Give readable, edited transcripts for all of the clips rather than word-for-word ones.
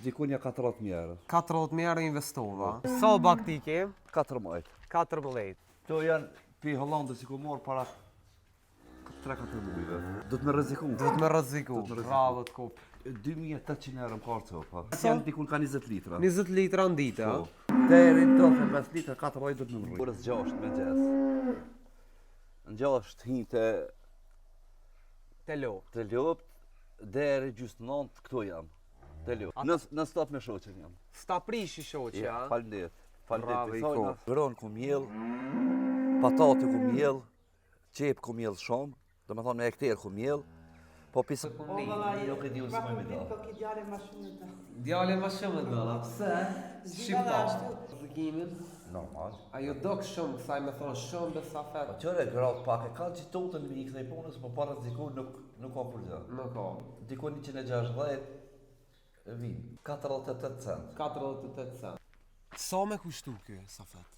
Dikunja 40.000 euro. 40.000 euro investova. Sa bakti ke? 14. 14. Këto janë pi Hollandës që ku morë para 3-4 mujve. Do të me rreziku. Do të me rreziku. Bravo të kop. 2.800 euro më karë copa. Janë dikun ka 20 litra. 20 litra në ditë, a? Po. Deri në 5 litra, 4 do të më mërri. Kurës 6 me gjes. Në 6 hinte Te lo. të lopt, deri gjysë 9 këto jam. Te lopt. Në stop me shoqen jam. Sta prishi shoqe, a? Falndet. Bravo, i Falndet. Gron ku mjell, patate ku mjell, qep ku mjell shumë, do me thonë me hektar ku mjell, po pisë... Nuk e di unë si më me da. Po ki djale ma shumë të. Djale ma shumë të dala, pse? Shqiptar. Rëgimin? Normal. Ajo dok shumë, kësaj me thonë shumë besa fet. Po qëre gratë pak e kanë që totën me ikë dhe i punës, po para diku nuk ka për gjë. Nuk ka. Diku 160 vinë, 48 cent. 48 cent. Sa me kushtu kjo, Safet?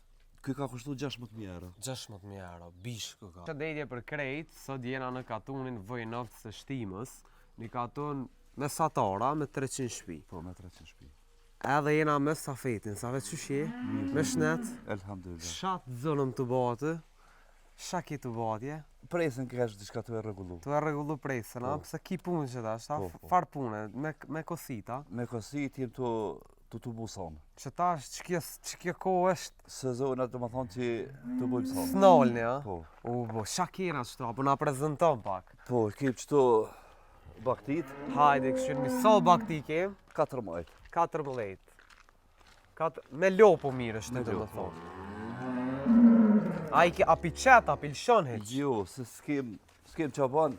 Ky ka kushtu 16.000 euro. 16.000 euro, bishkë ka. Shëndetje për krejt, sot jena në katunin Vojnovc së Shtimës, një katun mesatara me 300 shpi. Po, me 300 shpi. Edhe jena me Safetin, Safet që shje? Me shnet? Elhamdulillah. Shatë zënëm të bate, shaki të batje. Presën ke është diçka të e regullu. Të e regullu presën, a? Po. Pëse ki punë që ta, shta Po. farë punë, me kosita. Me kosit jem të buson. Që ta është që kjo kohë është Sezonat do më thonë që të bujmë son. snalni, a? Po. Po, shakira qëto, apo na prezenton pak. Po, kip qëto baktit, Hajde, kështu mi sa bakti ke? 14. 14. Me lopo mirë është Me të më lopo. thonë. A i ke api qet, api lëshon heq? Jo, se s'kem që ban,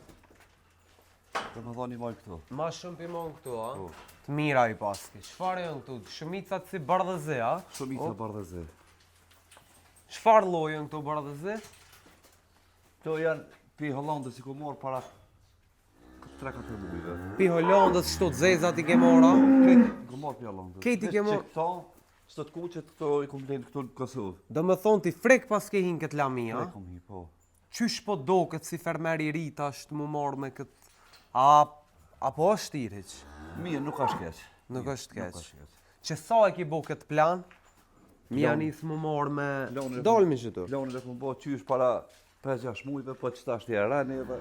do më thonë i mojnë këto. Ma shumë pimon këtu, a? Po. Të mira i paski. Çfarë janë këtu? Shumicat si bardhëze, a? Shumica bardhëze. Çfarë lloj janë këtu bardhëze? Këto janë pi Hollandës që ku morë para 3-4 mujve. Pi Hollandës shto të zezat i ke mora? Ku morë pi Hollandës. Keti ke morë? Këto, së të kuqet këto i kom blenë këtu në Kosovë. Do me thonë ti frek pas ke hin këtë lami, a? E kom hi, po. Qysh po do këtë si fermer i rita është mu marrë me këtë... Apo është i rriq? Mirë, nuk është keq. Nuk Mirë, është keq. Nuk është keq. Që sa e ki bo këtë plan? Mi janë isë mu marrë me... Lonë- Dolmi që tu. Lonë dhe kom bo qysh para 5-6 mujve, po që ta është i rani dhe...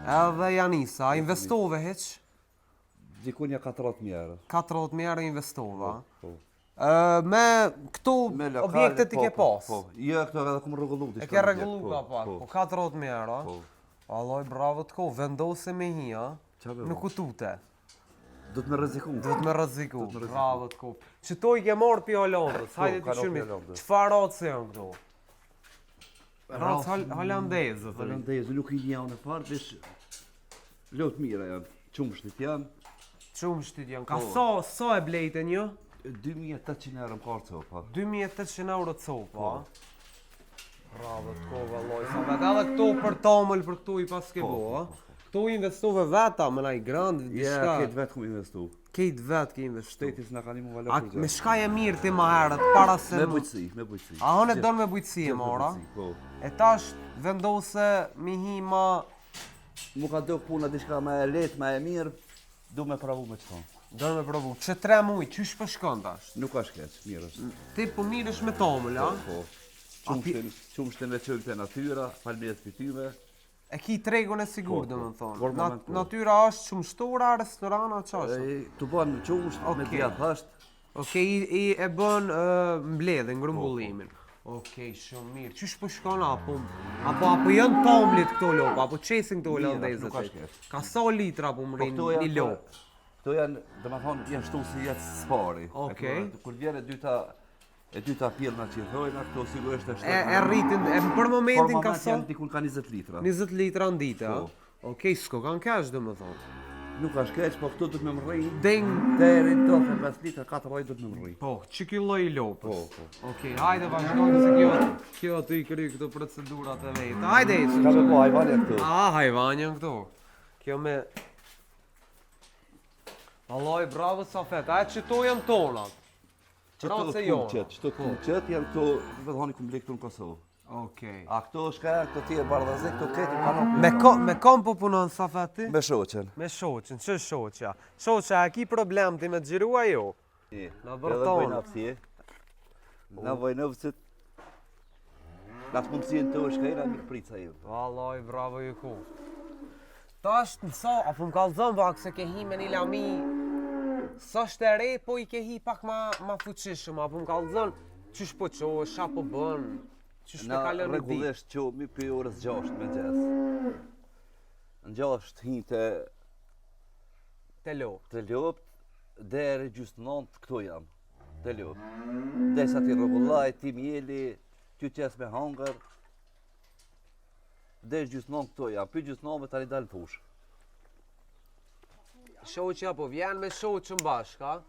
Edhe Janisa, a investove heq? Dikunja 40.000 euro. 40.000 euro investova. Po. Me këto Me lokale, objektet i ke po, pas? Po, jo, këto edhe kom rregullu. E ke regullu ka pak, po 40.000 euro. Po. Alloj, bravo të ko, vendose me hi, a? Qa be, Nuk u tute. do të me rreziku. Do të me rreziku, Do të me rreziku. bravo të ko. Që to i ke marrë pi Hollandës, hajde ka të qërmi. pi Hollandës. Qëfar racë janë këto? Racë holandezë, të Holandezë, nuk i një në parë, vish... Lot mira janë, qumshtit janë, Qumë shtit janë. Ka Po. sa e blejte një? 2.800 euro më karë copa. 2.800 euro copa. Po. Bravo të ko, valloj. Sa vetë edhe këto për tamël, për këtu i pas ke bo, a? Këto investove veta, më naj grandë, Ja, diçka. këtë vetë kom investu. Kejt vetë ke investu. Shtetis nga ka një mu valë A, për me gjë. shka e mirë ti ma herët, para se... Me bujtësi, me bujtësi. A hone donë me bujtësi e mora? Po. E tash vendose mi hi ma... Mu ka do puna diçka me e letë, me e mirë, du me pravu me qëton. Donë me provu. Që 3 muj, qysh për shkon tash? Nuk është keq, mirë është. Ti po mirë është me tamël, a? Po. Qumshtin me qëllë të natyra, falmet për tyve. E ki tregun e sigur, Po, dhe po. më thonë. Formament, po. Natyra është qumshtura, restorana, qashtë? Të banë qumsht, me Okej. djatë thasht. Okej, e bën mbledhin, grumbullimin. Okej, shumë mirë. Qysh po shkon apo janë tamlit këto lopë, apo qesin këto Mirë, holandezët? nuk është keq. Ka sa litra po mrin këto një janë lopë? Këto janë, dhe me thonë, janë shtu si jetë spari. Okej. Kur vjen e dyta pjellna që i thojna, këto sigurisht është... E rritin, për momentin ka sa? janë dikun ka 20 litra. 20 litra në ditë, a? Po. Okej, s'ko kanë cash dhe më thonë. Nuk është keq, po këto du të me mërri. Deng, Deri në 5 litra, 4 du të me mërri. po, që kjo lloj lopës? Po. Okej, hajde vazhdojmë se kjo të i kry këto procedurat e vetë. Hajde, Ka me po hajvanja këtu. hajvan janë këto. Kjo me... Alloj, bravo Safet, a që to janë tonat? Qëto Race jona. kuqet, qëto kuqet janë këto, dhe thoni kum blek këtu në Kosovë. Okej. A këto shka janë, këto tjerë bardhazi, këto kreti kanopje. Me kom po punon Safet ti? Me shoqen. Me shoqen, që shoqja? Shoqja, a ki problem ti me të gjirua jo? Na Edhe bërton. bëjnë apsi, na bëjnë ëvësit. Na të mundësien të është kajna mi prica ju. Vallaj, bravo ju ku. Ta është nësa, apo më kalzon pak se ke hi me një lami. Sa është e re, po i ke hi pak ma fuqishëm, apo më kalzon, qysh po qosh, apo bën, qysh me Na kalon një ditë. regullisht qomi për orës 6 me gjes. Në 6 hi Te lo. të lopt, deri gjysë 9 këto jam. Të lopt. Desa ti regullaj, ti mjeli, ty qes me hangër. Deri gjysë 9 këto jam, për gjysë 9 tani dalë fush. Shoqja po vjen me shoqën bashka.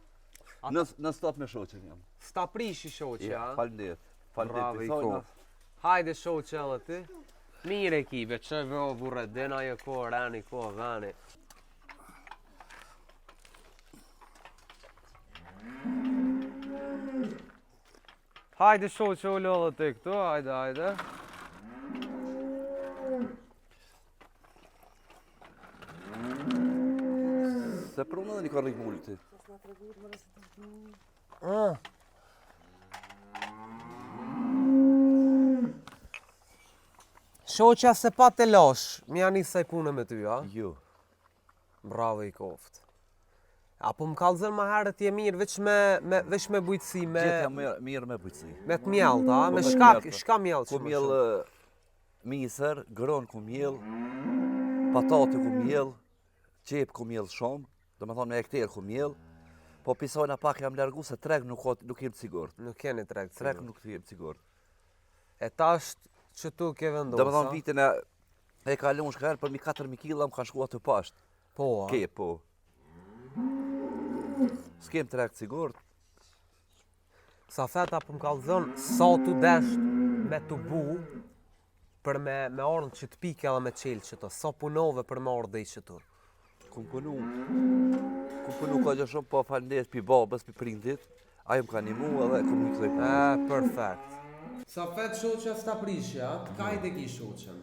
Në stop me shoqen jam. Sta prishi shoqja. Falndet. Bravo, Falndet. i ko. Hajde shoqja edhe ti. Mire ekipe, që vë burre, dena jo ko, rani ko, vani. Hajde shoqja u lodhe ti këtu, hajde. Se prunë edhe një karrik mulli ti. Shoqja se pa të lash, mi janë i saj punë me ty, a? Jo. Bravo i koft. Apo më kallëzën ma herët je mirë veç me bujtësi, Gjithë jam mirë me bujtësi. me të mjellë, a? Me me shka t'mjellta. mjellë Ku që më mjell misër, gron ku mjell, patate ku mjell, qep ku mjell shumë, do me thonë me hektar ku mjell, po pisojna pak jam largu se treg nuk jem sigurt. Nuk keni treg të Treg nuk jem sigurt. E ta është që tu ke vendosë, Do me thonë vitin e kalon shkarë për mi 4.000 kila më ka shkuat të pashtë. Po, a? Ke, po. S'kem treg të sigurt. Safet apo më kallëzën, sa tu desht me të bu, për me orën që të pike edhe me qelë që të, sa punove për me orë dhe i që të. Kum punu ka gjë shumë, po falndet pi babës, pi prindit, ajo më ka nimu edhe kum një këtoj punë. Perfekt. Safet shoqja s'ta prishja, të kajt e ki shoqen?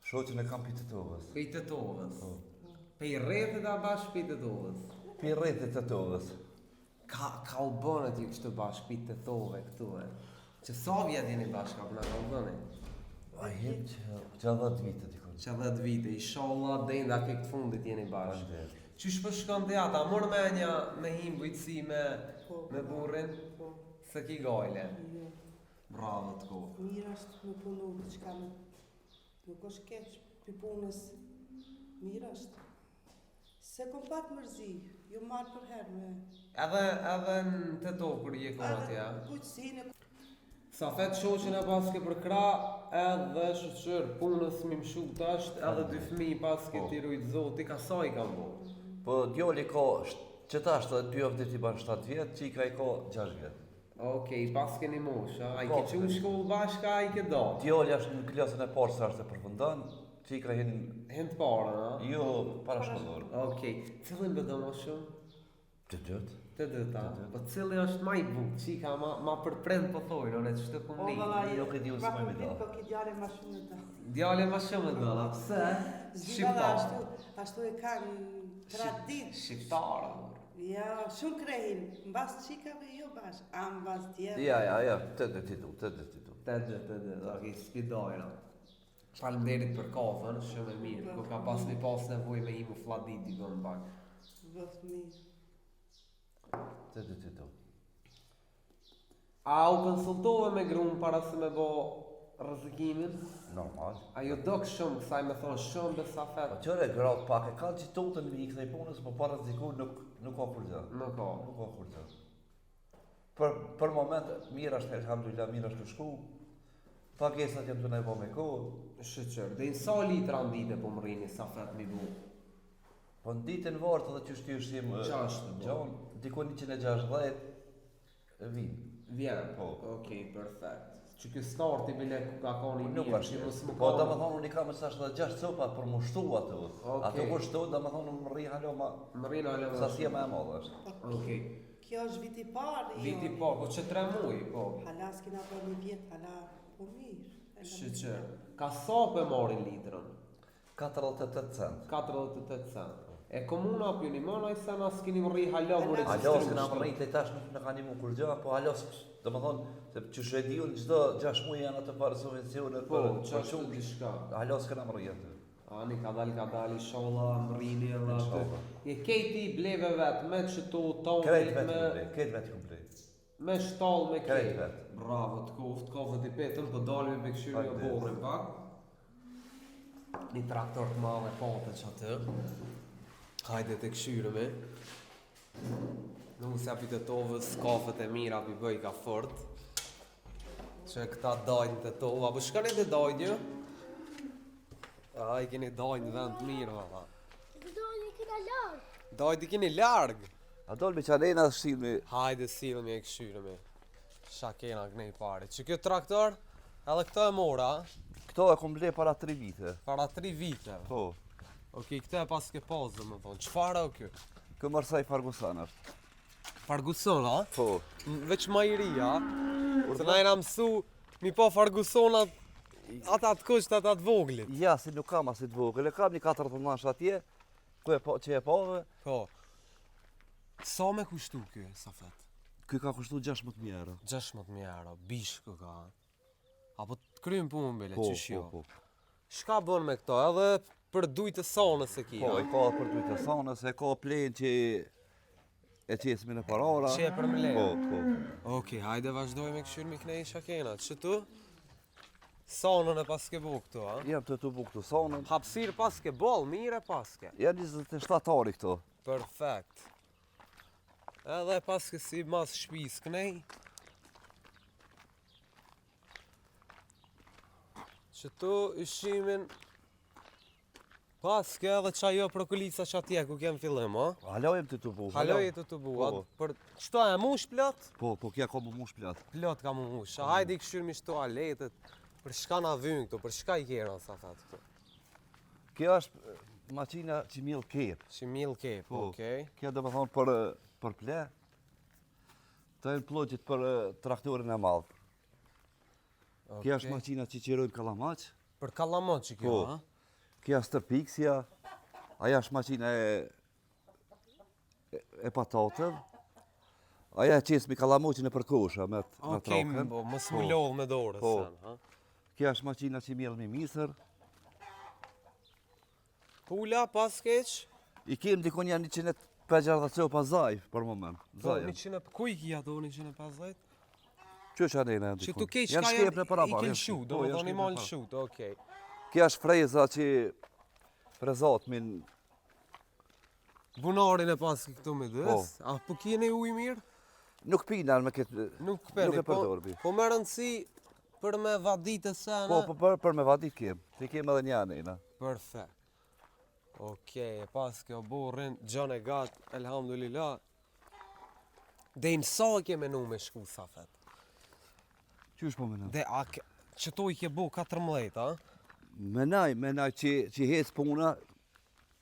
Shoqën e kam pi të tovës. Pej të tovës. Pej rrethet a bashkë pej të tovës. Pi rrethet të tovës. Ka u bënë ti kështë bashkë pej të tove këtu e. Që sa vjet jeni bashkë apo na ka u bënë? A jem që 10 vite dikon. Që 10 vite, inshallah deri nga ke këtë fundit jeni bashkë. Falndet. Qysh po shkon te ata, mor me një me him bujtësi me burrin, se ki gajle. Bravo të ko. Mirë është me punu diçka me... Nuk është keq, për punës mirë është. Se kom pak mërzi, ju marrë për herë me... Edhe në të tokur je koti, ja. Bujqësinë, Safet shoqen e paske për kra, edhe shqyr punës mi mshut është, edhe 2 fëmijë paske t'i rujt zoti, ka sa i kam bo. Po djoli ka, që ta është 2 vdit i ban 7 vjetë, që i ka 6 vjetë. Okej, paske një mosh, a? I Po, ke qu shkollë bashka, a i ke do? Djoli është në klasën e parë sa është e përfundon, që i ka hin... Hen të parën, a? Jo, para shkollor. Okej, cilin bëdo më shumë? Të dytë. Të dëta, po cili është ma i bukë, qika ma përprend po thojnë, në që të o kumni. valla, Nuk e di unë s'maj me da. Po ki djale ma shumë në ta. Djale ma shumë e dëlla, pse? Zgjidhalla Shqiptar. ashtu e kanë tradit. Shqiptar. Ja, shumë krehin, mbas qikave jo bashkë, a mbas tjerë. Ja, të dhe ti du. Të dë, okej, s'pidojna. Falënderit për kafën, shumë e mirë, ku ka pas nevoj me imu fladit i gënë pak. Vëth mirë. Të dhe ti du. A u konsultove me grunë para se me bo rrezikimin? Normal. A ju dok shumë, kësaj me thonë shumë be Safet? Po qëre gratë pak e kanë që totën me i këthej punës, po para zikur nuk ka kur gjë. Nuk ka. Nuk ka kur gjë. Për moment, mirë është, elhamdulillah, mirë është të shku. Pagesat jem të nejbo me kohë. Shëqër, dhe në sa litra në dite po më rrini Safet mi bu? Po në ditën vartë dhe që shtyshim Qashtë, po. gjonë, dikon 160 vinë. Vjen, Po. Okej, perfekt. Që ky starti bile ku ka koni Nuk mirë, është që mos më Po ka... da më thonë unë i kam mësa 6 copa për më shtu ato. Okej. Ato kur shtu, da më thonë unë më rri halo ma... Më rrinë ale më Sasia me e madhe është. Okej. Kjo është viti parë, jo. Viti po që 3 muaj, po. Hala s'kina për një vjetë, hala po mirë. Shqyqer, ka sa për mori litrën? 48 cent. 48 cent. E komuna për një mëna i se na s'kini më rri halo më Alo, registru. s'kena më rritë e tash nuk në ka një më kur gjë, po alo, dhe më thonë, se që shedi unë gjdo 6 muaj janë atë parë subvencionet Po, për që është shumë. të shka. Alo, s'kena më rritë. Ani ka dal inshallah më rrini edhe atë. Inshallah. Je kejti bleve vetë, me që tu Krejt tonit, vetë me, kumplet, krejt vetë kumplet. me shtall, me Krejt kejt. vetë. Bravo, të koft, kofët i petën, po dalim me këshyri o Hajde. borën pak. Një traktor të madhe pate që atë. Hajde të këshyri me. Nuk se api të tovës, kafet e mira api bëj ka fort. Që këta dajnë të tovë, apo shkani të dajnë? A, i keni dajnë vend mirë, valla. Dojnë këna larg. Dajnë i keni largë. A dole me qalena shqilmi, Hajde silë me e këshyri me. Shakena kënej pare. Që kjo traktor, edhe këto e mora, këto e kom ble para 3 vite. para 3 vite. Po, Okej, këto e pas ke pozë, më thonë. Qfarë o kjo? kë mërsaj Fargusan është. Farguson, a? Po, Veç ma i ri, a? Se na jena mësu, mi po Fargusonat, ata të kusht, ata të voglit. ja, si nuk kam asit vogël, e kam një 4 përmash atje, ku e po, që e pove, Po. Sa me kushtu kjo, Safet? ky ka kushtu 16.000 euro. 16.000 euro, bishkë ka. Apo të krymë punë bele, Po, qysh jo. po. Shka bën me këto, edhe për dujtë të sonës e kia. Po, e ka për dujtë të sanës, e ka plenë që e qesmi në parara. Që e për me Po, lejë. po. Okej, hajde vazhdoj me këshyrë me kënej shakena. Që tu? Sonën e paske bo këtu, a? Jam të bu këtu sanën. Hapsirë paske bol, mire paske. Janë 27 ari këto. Perfekt. Edhe paske si mas shpis kënej. Që tu ishimin paske edhe qajo prokulica që atje ku kem fillim, a? Halojmë të bu. Haloj të të bua. Po. Për qëto e mush plot? Po, po, kja ka mu mush plat. Plot ka mu mush. Hajde i këshyrë mi shto aletet. Për shka na vynë këtu, për shka i kera sa fat këtu. Kjo është maqina që mjell kep. Që mil kep, Po. okej. Kjo dhe më thonë për ple. Të e në plogjit për traktorin e madhë. Kjo është Okej. maqina që qirojmë kalamaq. Për kallamon që kjo, Po. ha? Kjo është tërpiksja. Aja është maqina e patatëv. Aja e qesmi kalamoqin e përkosha me Okej, trakën. po, mos Po. mu lodh me dorë, Po. sen, ha? Kjo është maqina që mjell me misër. Pula, pas keq? I kem dikon janë 150 copa zaj për moment. Po, Zaj. 100, kuj ki ato 150? Që që anë janë Që dikon? tu keq Janë ka shkep në para i parë. ken janë shu, shkep. do Po, më janë thoni shkep mal në parë. shut, okej. Kjo është freza që frezat min Bunarin e pas ki këtu me dës, Po. a po kjeni uj mirë? nuk pinan me këtë. Nuk peni, Nuk e po, përdorbi. po me rëndësi për me vadit e sene. Po, për me vadit kem. Ti kem edhe një anejna. Perfekt. Okej, e pas kjo burrin, gjon e gat, elhamdulillah. Dhe në sa ke menu me shku, Safet? Qysh po menaj? Dhe a që to i ke bu 14, a? Menaj që hec puna,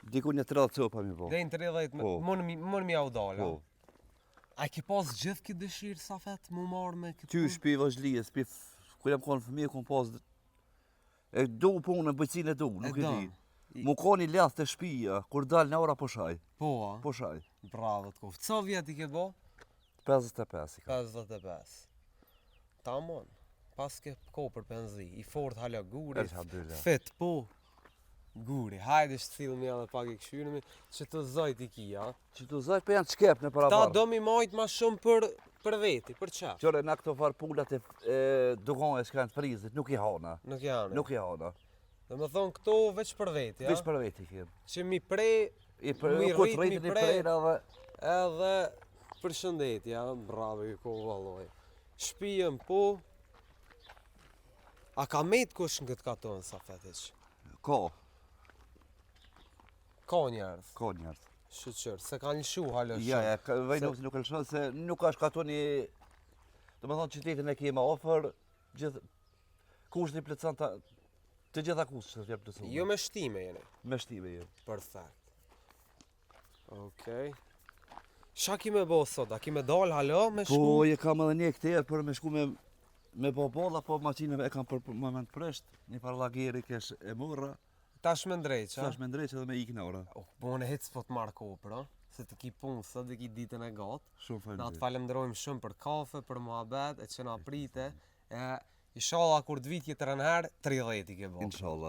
diku një 30 copa mi po. Dhe në 30, Po. mën mi au dala. Po. A ke pas gjithë këtë dëshirë, Safet, mu marrë me këtë Qysh pi vazhlijes, pi kur jam konë fëmijë, kom pas e du punën, bëjcin e du, nuk e da. di. Mu ka një lath të shpija, kur dal në ora po shaj. Po, a? Po shaj. Bravo të koftë. Ca vjet i ke bo? 55 i ka. 55. Tamon. Pas ke ko për penzi. I fort hala guri. Elhamdulillah. Fit, po. Guri. Hajde shtilmi edhe pak i këshyrimi. Që të zajt i kia. Që tu zaj për janë shkep në para Ta parë. do mi majt ma shumë për veti, për qef. Qore na këto farë pullat e dugon e shkanë të frizit, nuk i hana. Nuk janë. Nuk i hana. Dhe me thonë këto veç për veti, ja? Vish për veti kem. Që mi prej I për Mi ku rrit, të rritin mi i prej. prejnë edhe edhe për shëndetja. Bravo i ko valoj. Shpijem po. A ka mejt kush në këtë katon, Safetiq? ka Ka njerëz. njerëz. Shqyr, se ka lëshu halë Ja, vej nuk e lëshon se nuk është katoni, do me thonë qytetin e kema ofër, gjithë, kushti plëcan të gjitha kushtet që plëcuar. Jo me shtime jeni. Me shtime jenë. Perfekt. Okej. Qa ki me bo sot? A ki me dal halo me shku? Po, je kam edhe një këtër për me shku Me bolla po maqinëve e kam për moment presht, një parlageri kesh e morra, Tash me ndrejq, a? tash me ndreq edhe me ikna ora. Bone hec po të marrë kohë, pra. Se të ki punë sot dhe ki ditën e gatë. Shumë Na të faleminderit. falenderojmë shumë për kafe, për muhabet, e që na prite. E inshallah kur të vit jetër herë, 30 i ke bo. Inshallah.